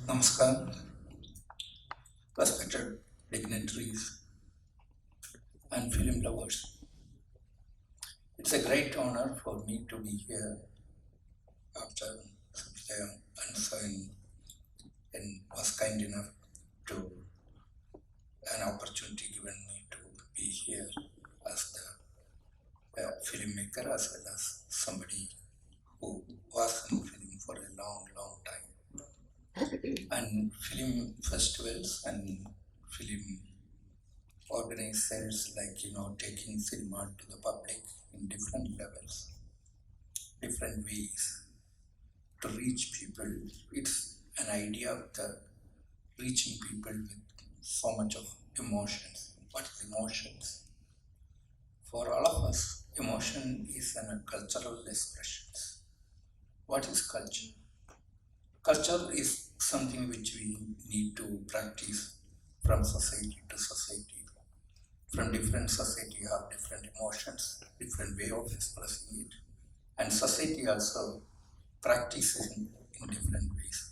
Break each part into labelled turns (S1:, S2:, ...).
S1: Namaskar, respected dignitaries and film lovers. It's a great honor for me to be here after Subhadaya and Sain and was kind enough to an opportunity given me to be here as the filmmaker as well as somebody who was in film for a long, long time. And film festivals and film organizers taking cinema to the public in different levels, different ways to reach people. It's an idea of the reaching people with so much of emotions. What is emotions? For all of us, emotion is a cultural expression. What is culture? Culture is something which we need to practice from society to society. From different society have different emotions, different way of expressing it. And society also practices in different ways.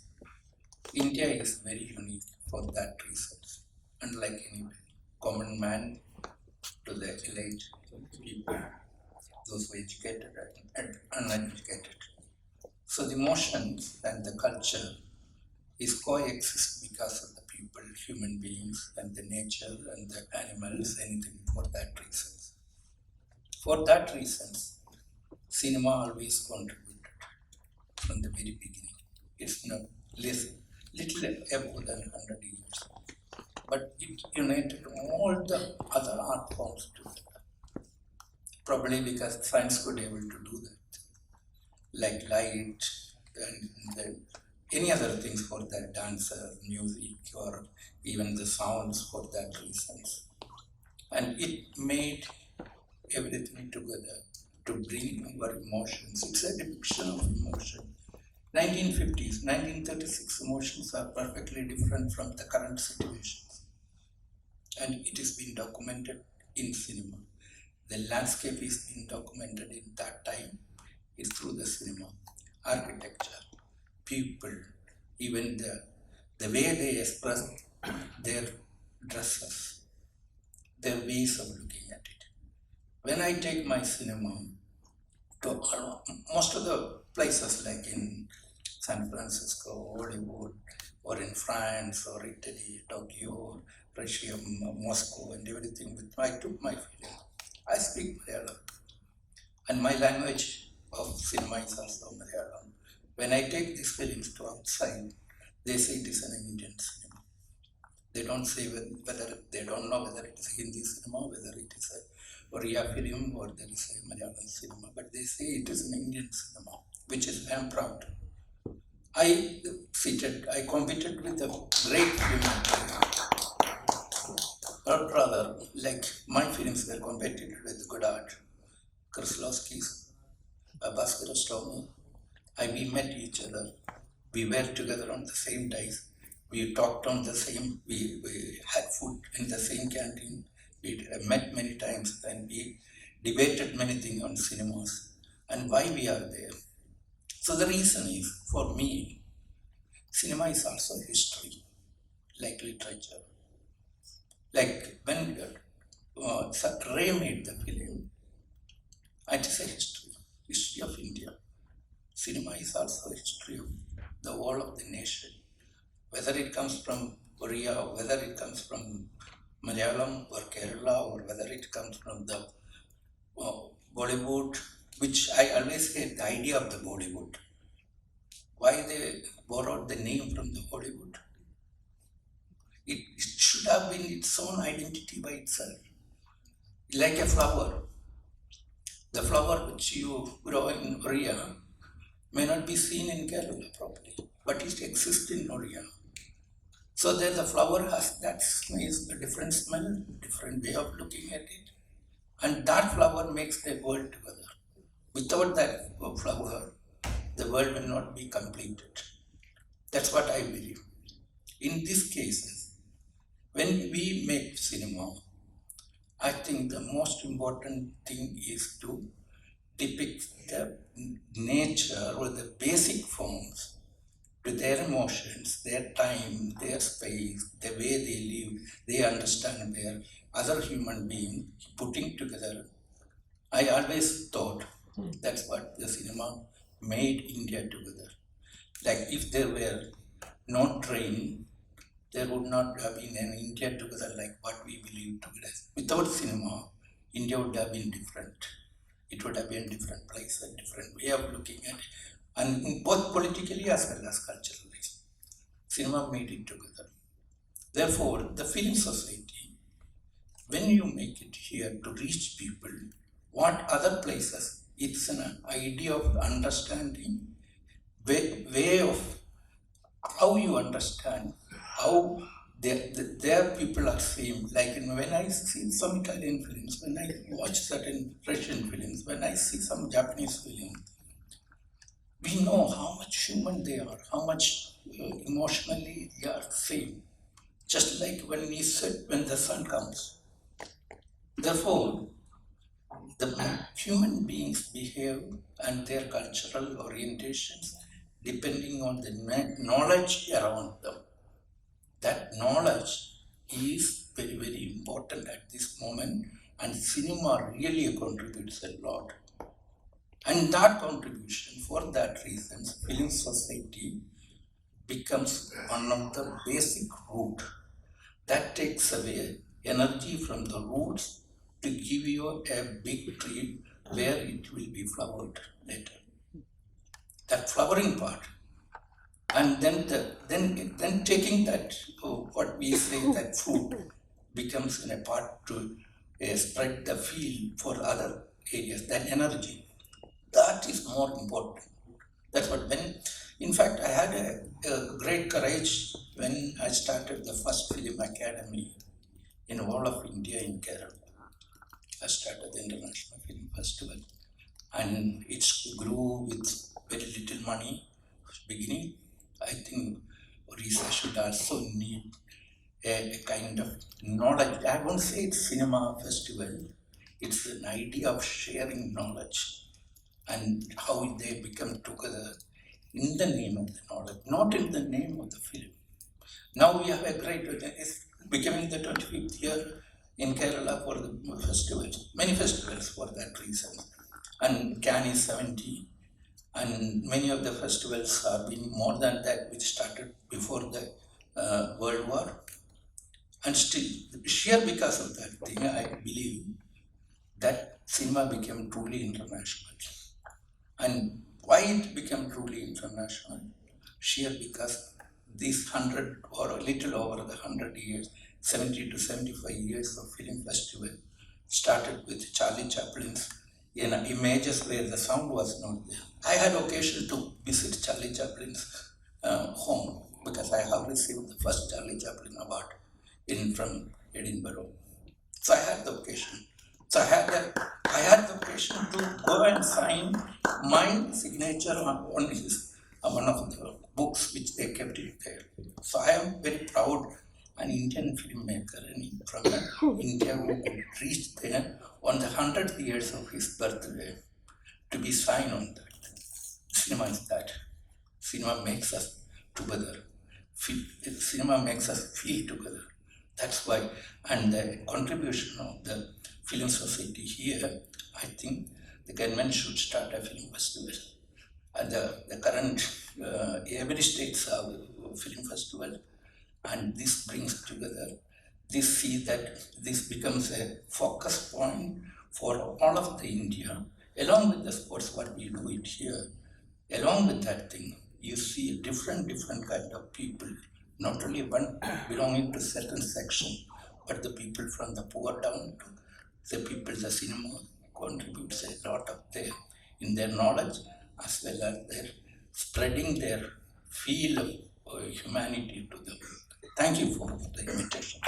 S1: India is very unique for that reason. Unlike any common man to the elite people, those who are educated and uneducated. So the emotions and the culture is coexist because of the people, human beings, and the nature and the animals, anything for that reason. For that reason, cinema always contributed from the very beginning. It's not little above than 100 years, but it united all the other art forms together. Probably because science could be able to do that, like light and any other things for that, dancer, music, or even the sounds for that reasons. And it made everything together to bring our emotions. It's a depiction of emotion. 1950s, 1936 emotions are perfectly different from the current situations. And it is being documented in cinema. The landscape is being documented in that time is through the cinema, architecture, people, even the way they express their dresses, their ways of looking at it. When I take my cinema to most of the places like in San Francisco, Hollywood, or in France, or Italy, Tokyo, Russia, Moscow, and everything, I took my film. I speak Malayalam, and my language of cinema is also Malayalam. When I take these films to outside, they say it is an Indian cinema. They don't say whether they don't know whether it is Hindi cinema, whether it is a Oriya film or there is a Malayalam cinema, but they say it is an Indian cinema, which is I am proud. I competed with a great filmmaker, or rather, like my films were competed with Godard, Kieslowski's, Bhaskara Stormy. We met each other. We were together on the same days. We talked on the same, we had food in the same canteen. We met many times and we debated many things on cinemas and why we are there. So the reason is, for me, cinema is also history, like literature. Like when Ray made the film, it is a history of India. Cinema is also a history of the whole of the nation. Whether it comes from Korea, or whether it comes from Malayalam or Kerala, or whether it comes from the Bollywood, which I always hate the idea of the Bollywood. Why they borrowed the name from the Hollywood? It should have been its own identity by itself. Like a flower. The flower which you grow in Korea may not be seen in Kerala properly, but it exists in Korea. So there the flower has that smells, a different smell, different way of looking at it. And that flower makes the world together. Without that flower, the world will not be completed. That's what I believe. In these cases, When we make cinema, I think the most important thing is to depict the nature or the basic forms to their emotions, their time, their space, the way they live, they understand their other human being putting together. I always thought that's what the cinema made India together. Like if there were no train, there would not have been an India together like what we believe together. Without cinema, India would have been different. It would have been a different place, a different way of looking at it, and both politically as well as culturally. Cinema made it together. Therefore, the film society, when you make it here to reach people, what other places, it's an idea of understanding, way of how you understand, how their people are same. Like when I see some Italian films, when I watch certain Russian films, when I see some Japanese films, we know how much human they are, how much emotionally they are same. Just like when we said, when the sun comes. Therefore, the human beings behave and their cultural orientations depending on the knowledge around them. That knowledge is very, very important at this moment, and cinema really contributes a lot. And that contribution, for that reason, film society becomes one of the basic root that takes away energy from the roots to give you a big tree where it will be flowered later. That flowering part. And then taking that, what we say, that fruit becomes in a part to spread the field for other areas, that energy. That is more important. That's what in fact, I had a great courage when I started the first film academy in all of India in Kerala. I started the International Film Festival, and it grew with very little money beginning. I think Orissa should also need a kind of knowledge. I won't say it's cinema festival. It's an idea of sharing knowledge and how they become together in the name of the knowledge, not in the name of the film. Now we have a great, it's becoming the 25th year in Kerala for the festivals, many festivals for that reason. And Cannes is 70, and many of the festivals have been more than that, which started before the World War. And still, sheer because of that thing, I believe that cinema became truly international. And why it became truly international? Sheer because these 100 or a little over the 100 years, 70 to 75 years of film festival started with Charlie Chaplin's images where the sound was not there. I had occasion to visit Charlie Chaplin's home because I have received the first Charlie Chaplin award from Edinburgh. So I had the occasion. So I had the occasion to go and sign my signature on one of the books which they kept it there. So I am very proud an Indian filmmaker from India who reached there on the 100th years of his birthday to be signed on that. Cinema is that. Cinema makes us together. Cinema makes us feel together. That's why, and the contribution of the film society here, I think the government should start a film festival. And the current, every state have a film festival, and this brings together, this see that this becomes a focus point for all of the India, along with the sports, what we do it here. Along with that thing, you see different kind of people, not only one belonging to certain section, but the people from the poor down to the people, the cinema contributes a lot of in their knowledge as well as their spreading their feel of humanity to them. Thank you for the invitation.